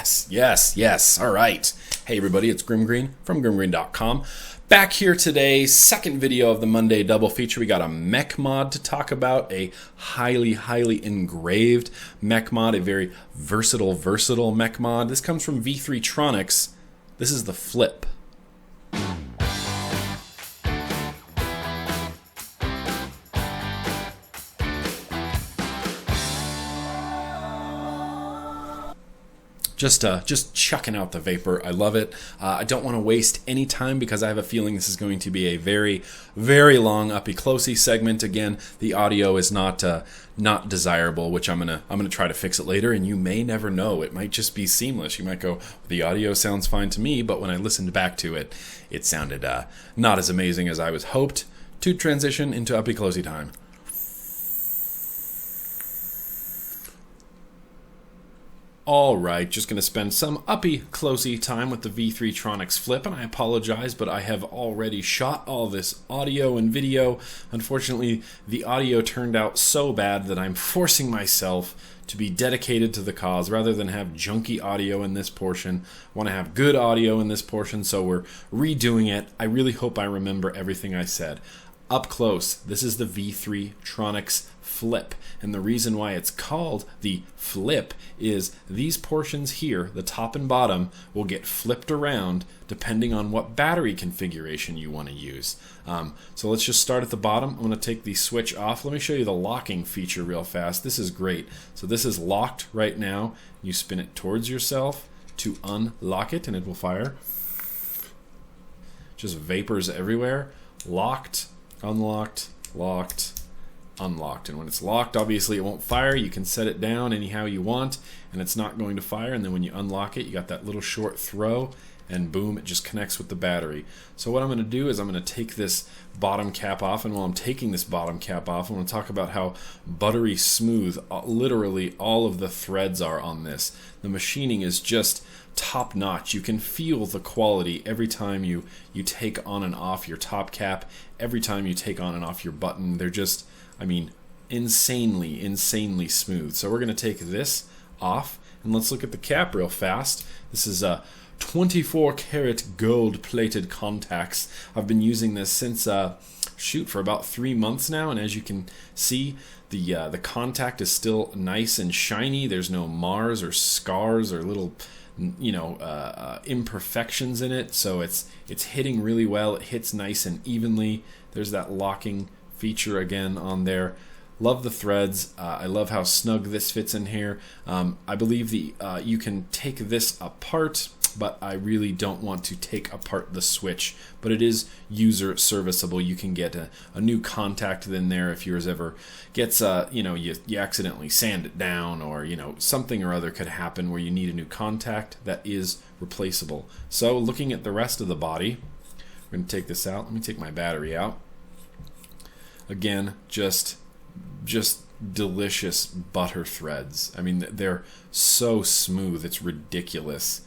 Yes, yes, yes. All right. Hey, everybody, it's GrimmGreen from GrimmGreen.com. Back here today, second video of the Monday double feature. We got a mech mod to talk about, a highly engraved mech mod, a very versatile mech mod. This comes from V3Tronix. This is the flip. Just chucking out the vapor. I love it. I don't want to waste any time because I have a feeling this is going to be a very long uppy-closey segment. Again, the audio is not desirable, which I'm gonna try to fix it later, and you may never know. It might just be seamless. You might go, the audio sounds fine to me, but when I listened back to it, it sounded not as amazing as I was hoped to transition into uppy-closey time. Alright, just going to spend some uppy-closey time with the V3Tronix flip, and I apologize, but I have already shot all this audio and video. Unfortunately, the audio turned out so bad that I'm forcing myself to be dedicated to the cause rather than have junky audio in this portion. I want to have good audio in this portion, so we're redoing it. I really hope I remember everything I said. Up close, this is the V3Tronix flip, and the reason why it's called the flip is these portions here, the top and bottom, will get flipped around depending on what battery configuration you want to use. So let's just start at the bottom. I'm going to take the switch off. Let me show you the locking feature real fast. This is great. So this is locked right now. You spin it towards yourself to unlock it and it will fire. Just vapors everywhere. Locked, unlocked, locked, unlocked. And when it's locked, obviously it won't fire. You can set it down anyhow you want and it's not going to fire. And then when you unlock it, you got that little short throw and boom, it just connects with the battery. So what I'm going to do is I'm going to take this bottom cap off, and while I'm taking this bottom cap off, I'm going to talk about how buttery smooth literally all of the threads are on this. The machining is just top notch. You can feel the quality every time you take on and off your top cap, every time you take on and off your button. They're just, I mean, insanely smooth. So we're going to take this off and let's look at the cap real fast. This is a 24 karat gold plated contacts. I've been using this since for about 3 months now, and as you can see, the contact is still nice and shiny. There's no mars or scars or little imperfections in it, so it's hitting really well. It hits nice and evenly. There's that locking feature again on there. Love the threads. I love how snug this fits in here. I believe you can take this apart, but I really don't want to take apart the switch. But it is user serviceable. You can get a new contact in there if yours ever gets you accidentally sand it down, or something or other could happen where you need a new contact. That is replaceable. So looking at the rest of the body, we're going to take this out. Let me take my battery out. Again, just delicious butter threads. I mean, they're so smooth, it's ridiculous.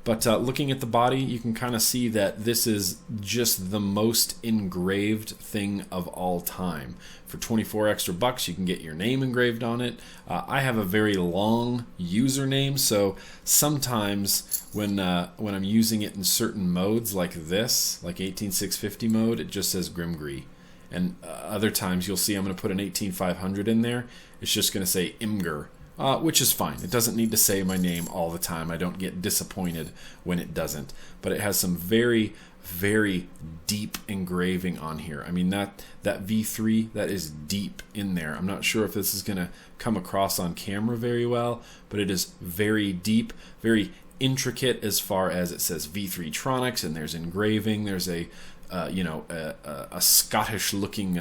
But looking at the body, you can kind of see that this is just the most engraved thing of all time. For 24 extra bucks, you can get your name engraved on it. I have a very long username, so sometimes when I'm using it in certain modes like this, like 18650 mode, it just says GrimmGreen. And other times you'll see I'm going to put an 18500 in there. It's just going to say Imgur, which is fine. It doesn't need to say my name all the time. I don't get disappointed when it doesn't. But it has some very deep engraving on here. I mean, that V3, that is deep in there. I'm not sure if this is going to come across on camera very well, but it is very deep, very intricate as far as it says V3Tronix, and there's engraving. There's a Scottish-looking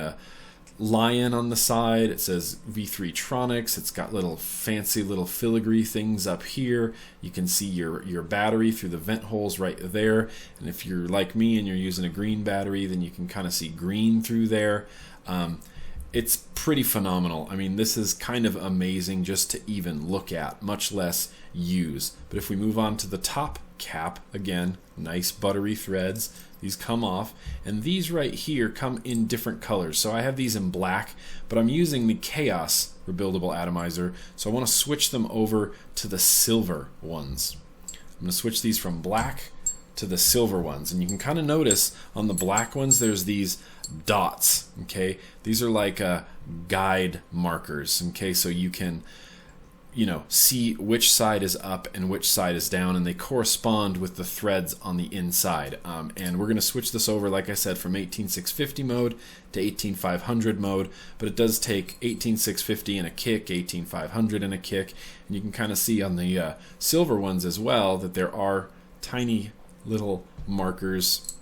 lion on the side. It says V3Tronix. It's got little fancy little filigree things up here. You can see your battery through the vent holes right there. And if you're like me and you're using a green battery, then you can kind of see green through there. It's pretty phenomenal. I mean, this is kind of amazing just to even look at, much less use. But if we move on to the top cap, again, nice buttery threads. These come off, and these right here come in different colors. So I have these in black, but I'm using the Chaos rebuildable atomizer, so I want to switch them over to the silver ones. going to switch these from black to the silver ones, and you can kind of notice on the black ones there's these dots. Okay, these are like guide markers. Okay, so you can see which side is up and which side is down, and they correspond with the threads on the inside. And we're going to switch this over, like I said, from 18650 mode to 18500 mode, but it does take 18650 and a kick, 18500 and a kick, and you can kind of see on the silver ones as well that there are tiny little markers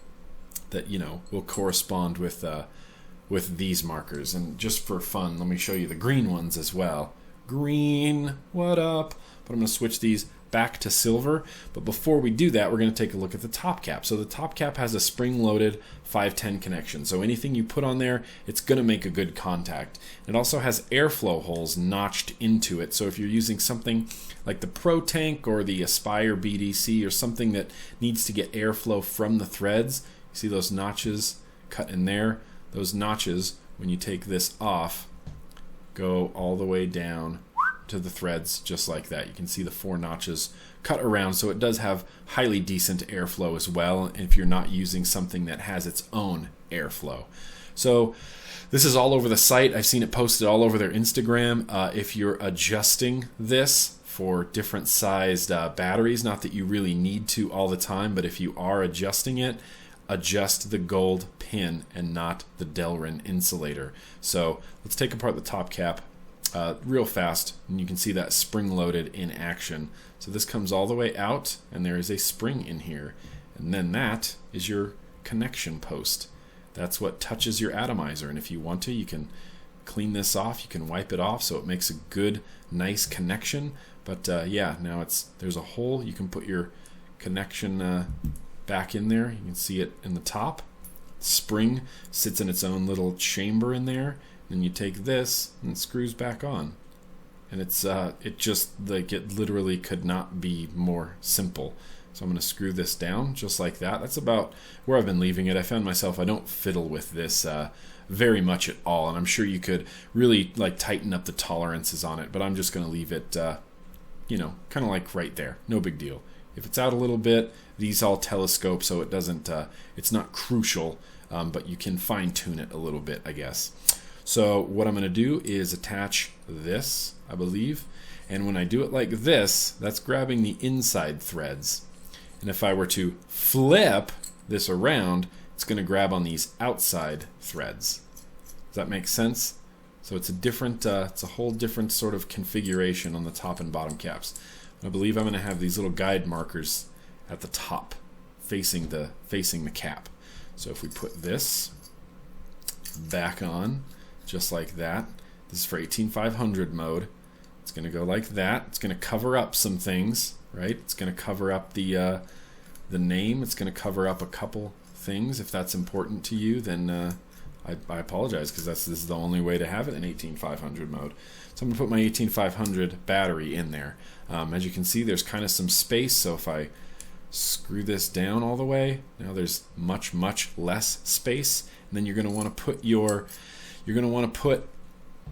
that will correspond with these markers. And just for fun, let me show you the green ones as well. Green, what up? But I'm going to switch these back to silver. But before we do that, we're going to take a look at the top cap. So the top cap has a spring-loaded 510 connection. So anything you put on there, it's going to make a good contact. It also has airflow holes notched into it. So if you're using something like the Pro Tank or the Aspire BDC or something that needs to get airflow from the threads, you see those notches cut in there? Those notches, when you take this off, go all the way down to the threads just like that. You can see the 4 notches cut around, so it does have highly decent airflow as well if you're not using something that has its own airflow. So this is all over the site. I've seen it posted all over their Instagram. If you're adjusting this for different sized batteries, not that you really need to all the time, but if you are adjusting it, adjust the gold pin and not the Delrin insulator. So let's take apart the top cap real fast, and you can see that spring loaded in action. So this comes all the way out, and there is a spring in here, and then that is your connection post. That's what touches your atomizer, and if you want to, you can clean this off, you can wipe it off so it makes a good, nice connection. But yeah, now there's a hole. You can put your connection back in there. You can see it in the top. Spring sits in its own little chamber in there. Then you take this and it screws back on. And it literally could not be more simple. So I'm going to screw this down just like that. That's about where I've been leaving it. I found myself, I don't fiddle with this very much at all, and I'm sure you could really tighten up the tolerances on it, but I'm just going to leave it kind of like right there. No big deal. If it's out a little bit, these all telescope, so it doesn't it's not crucial, but you can fine tune it a little bit, I guess. So what I'm going to do is attach this, I believe, and when I do it like this, that's grabbing the inside threads. And if I were to flip this around, it's going to grab on these outside threads. Does that make sense? So it's a whole different sort of configuration on the top and bottom caps. I believe I'm going to have these little guide markers at the top facing the cap. So if we put this back on just like that, this is for 18500 mode. It's going to go like that. It's going to cover up some things, right? It's going to cover up the name. It's going to cover up a couple things. If that's important to you, then I apologize, because this is the only way to have it in 18500 mode. So I'm going to put my 18500 battery in there. As you can see, there's kind of some space, so if I screw this down all the way, now there's much less space. And then you're going to want to put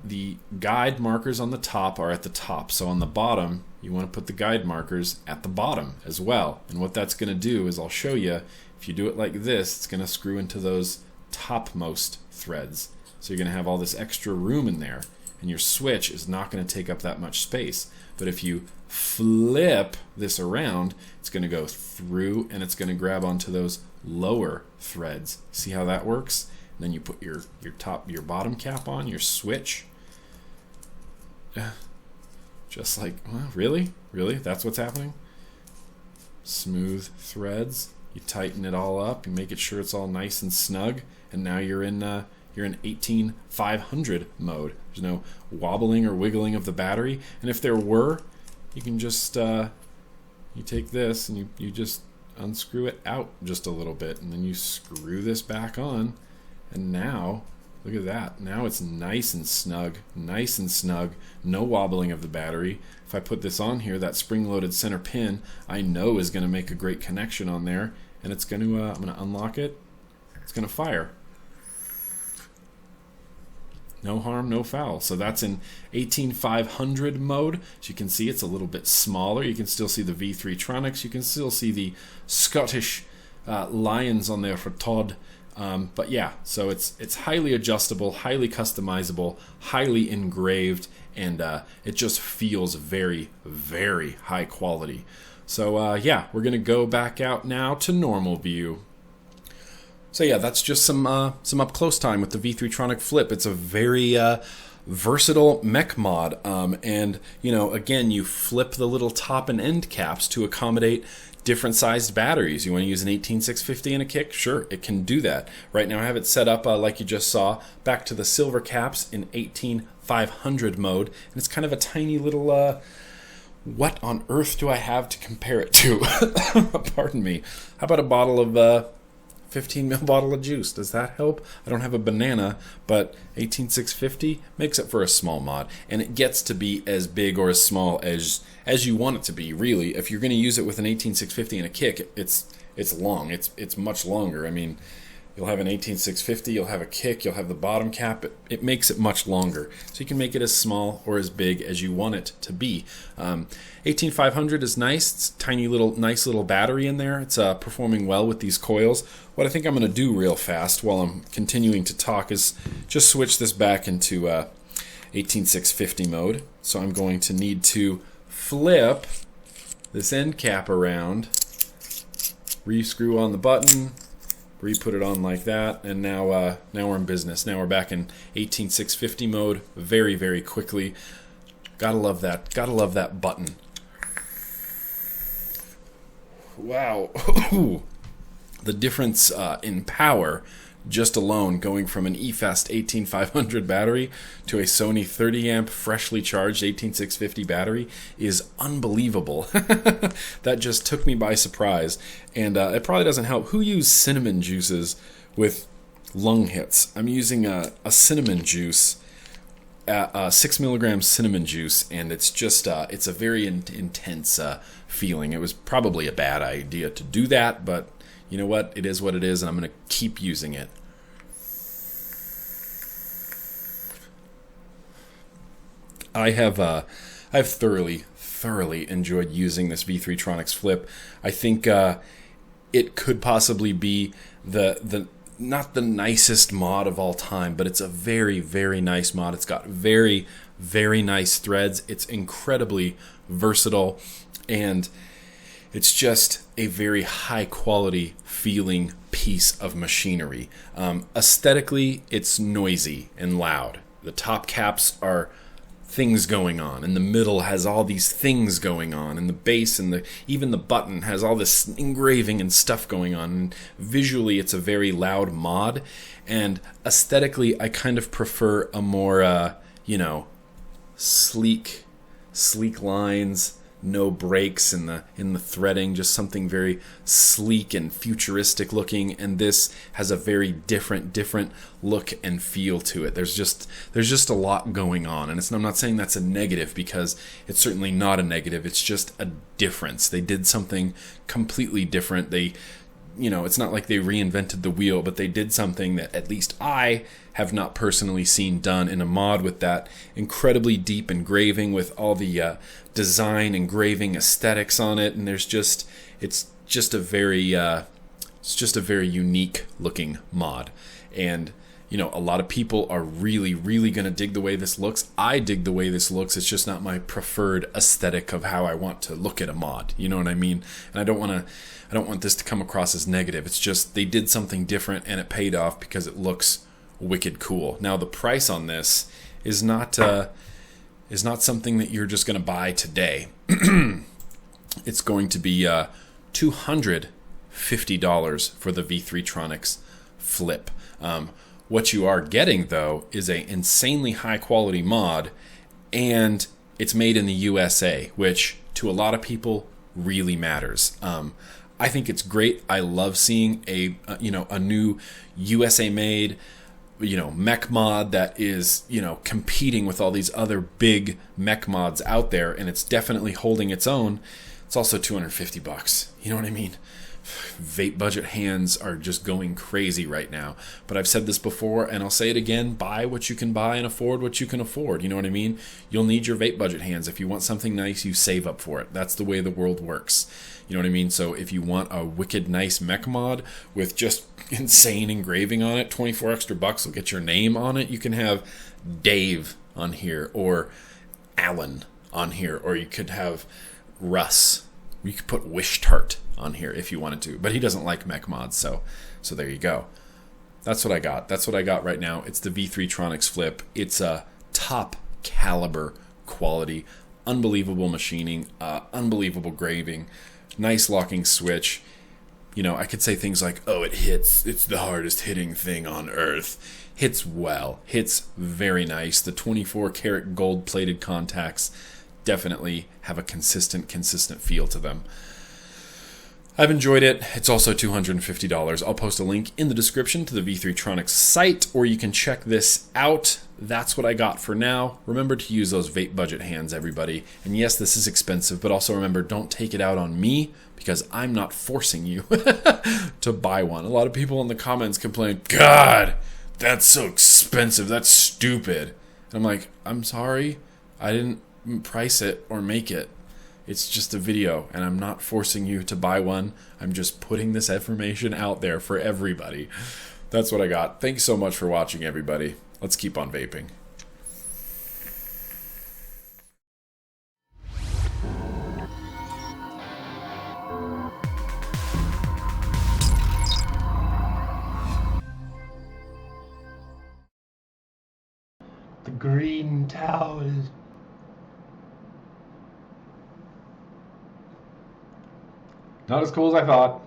the guide markers on the top are at the top. So on the bottom, you want to put the guide markers at the bottom as well. And what that's going to do is, I'll show you, if you do it like this, it's going to screw into those topmost threads. So you're going to have all this extra room in there, and your switch is not going to take up that much space. But if you flip this around, it's going to go through and it's going to grab onto those lower threads. See how that works? And then you put your bottom cap on, your switch. Just like, well, really? That's what's happening? Smooth threads. You tighten it all up, you make it sure it's all nice and snug, and now you're in 18500 mode. There's no wobbling or wiggling of the battery, and if there were, you can just you take this and you just unscrew it out just a little bit, and then you screw this back on, and now look at that. Now it's nice and snug, no wobbling of the battery. If I put this on here, that spring-loaded center pin, I know is going to make a great connection on there, and it's going to, I'm going to unlock it. It's going to fire. no harm, no foul. So that's in 18500 mode. As you can see, it's a little bit smaller. You can still see the V3Tronix. You can still see the Scottish lions on there for Todd. But yeah, so it's highly adjustable, highly customizable, highly engraved, and it just feels very, very high quality. So yeah, we're going to go back out now to normal view. So yeah, that's just some up close time with the V3Tronix Flip. It's a very versatile mech mod, and you know, again, you flip the little top and end caps to accommodate different sized batteries. You want to use an 18650 and a kick? Sure, it can do that. Right now I have it set up like you just saw, back to the silver caps in 18500 mode, and it's kind of a tiny little what on earth do I have to compare it to? Pardon me. How about a bottle of 15 ml bottle of juice? Does that help? I don't have a banana, but 18650 makes it for a small mod, and it gets to be as big or as small as you want it to be. Really, if you're going to use it with an 18650 and a kick, it's long. It's much longer. I mean, you'll have an 18650, you'll have a kick, you'll have the bottom cap. It makes it much longer, so you can make it as small or as big as you want it to be. 18500 is nice. It's a tiny little, nice little battery in there. It's performing well with these coils. What I think I'm going to do real fast while I'm continuing to talk is just switch this back into 18650 mode. So I'm going to need to flip this end cap around, re-screw on the button, re-put it on like that, and now we're in business. Now we're back in 18650 mode very, very quickly. Gotta love that. Gotta love that button. Wow. The difference in power just alone, going from an eFast 18500 battery to a Sony 30 amp freshly charged 18650 battery, is unbelievable. That just took me by surprise, and it probably doesn't help. Who used cinnamon juices with lung hits? I'm using a cinnamon juice, 6 milligrams cinnamon juice, and it's just it's a very intense feeling. It was probably a bad idea to do that, but you know what? It is what it is, and I'm going to keep using it. I have thoroughly enjoyed using this V3Tronix Flip. I think it could possibly be the not the nicest mod of all time, but it's a very, very nice mod. It's got very, very nice threads. It's incredibly versatile, and it's just a very high quality feeling piece of machinery. Aesthetically, it's noisy and loud. The top caps are things going on, and the middle has all these things going on, and the base and even the button has all this engraving and stuff going on. And visually, it's a very loud mod, and aesthetically, I kind of prefer a more sleek lines, no breaks in the threading, just something very sleek and futuristic looking. And this has a very different look and feel to it. There's just a lot going on, and I'm not saying that's a negative, because it's certainly not a negative. It's just a difference. They did something completely different. It's not like they reinvented the wheel, but they did something that at least I have not personally seen done in a mod with that incredibly deep engraving, with all the design engraving aesthetics on it. And it's just a very unique looking mod. And a lot of people are really, really going to dig the way this looks. I dig the way this looks. It's just not my preferred aesthetic of how I want to look at a mod. You know what I mean? And I don't want this to come across as negative. It's just they did something different, and it paid off because it looks wicked cool. Now, the price on this is not something that you're just going to buy today. It's going to be $250 for the V3Tronix Flip. What you are getting, though, is an insanely high-quality mod, and it's made in the USA, which to a lot of people really matters. I think it's great. I love seeing a new USA-made mech mod that is competing with all these other big mech mods out there, and it's definitely holding its own. It's also $250. You know what I mean? vape budget hands are just going crazy right now. But I've said this before, and I'll say it again: buy what you can buy and afford what you can afford. You know what I mean? You'll need your vape budget hands. If you want something nice, you save up for it. That's the way the world works. You know what I mean? So if you want a wicked nice mech mod with just insane engraving on it, 24 extra bucks will get your name on it. You can have Dave on here, or Alan on here, or you could have Russ. You could put Wish Tart on here if you wanted to, but he doesn't like mech mods, so there you go. That's what I got. That's what I got right now. It's the V3Tronix flip. It's a top caliber quality, unbelievable machining, unbelievable graving, nice locking switch. You know, I could say things like, oh, it hits. It's the hardest hitting thing on earth. Hits well. Hits very nice. The 24 karat gold plated contacts definitely have a consistent feel to them. I've enjoyed it. It's also $250. I'll post a link in the description to the V3Tronix site, or you can check this out. That's what I got for now. Remember to use those vape budget hands, everybody. And yes, this is expensive, but also remember, don't take it out on me, because I'm not forcing you to buy one. A lot of people in the comments complain, God, that's so expensive. That's stupid. And I'm like, I'm sorry. I didn't price it or make it. It's just a video, and I'm not forcing you to buy one. I'm just putting this information out there for everybody. That's what I got. Thanks so much for watching, everybody. Let's keep on vaping. The green towers. Not as cool as I thought.